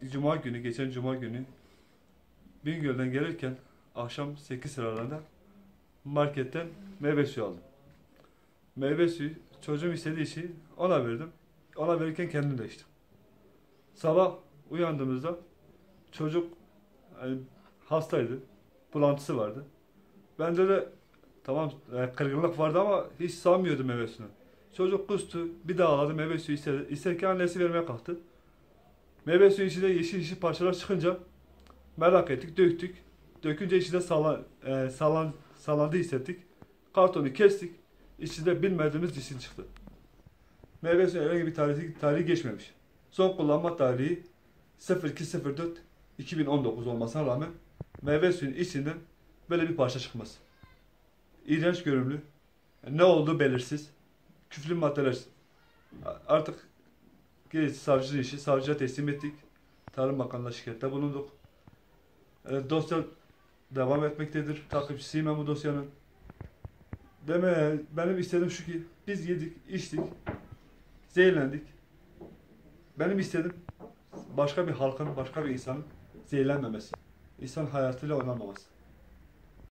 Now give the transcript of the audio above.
Cuma günü, geçen Cuma günü Bingöl'den gelirken akşam 8 sıralarında marketten meyve suyu aldım. Meyve suyu çocuğum istediği için ona verdim. Ona verirken kendim de içtim. Sabah uyandığımızda çocuk yani hastaydı. Bulantısı vardı. Bende de tamam kırgınlık vardı ama hiç sanmıyordum meyve suyunu. Çocuk kustu. Bir daha ağladı, meyve suyu istedi. İsterken annesi vermeye kalktı. Meyve suyu içinde yeşil yeşil parçalar çıkınca merak ettik, döktük. Dökünce içinde sallandı hissettik. Kartonu kestik. İçinde bilmediğimiz cisim çıktı. Meyve suyu herhangi bir tarihi geçmemiş. Son kullanma tarihi 02.04.2019 olmasına rağmen meyve suyunun içinden böyle bir parça çıkması. İğrenç görünümlü. Ne olduğu belirsiz. Küflü maddeler. Artık gerisi savcının işi. Savcıya teslim ettik. Tarım Bakanlığı'na şikayette bulunduk. Dosya devam etmektedir. Takipçisiyim ben bu dosyanın. Benim istediğim şu ki biz yedik, içtik, zehirlendik. Benim istediğim başka bir halkın, başka bir insanın zehirlenmemesi. İnsan hayatıyla oynanmaması.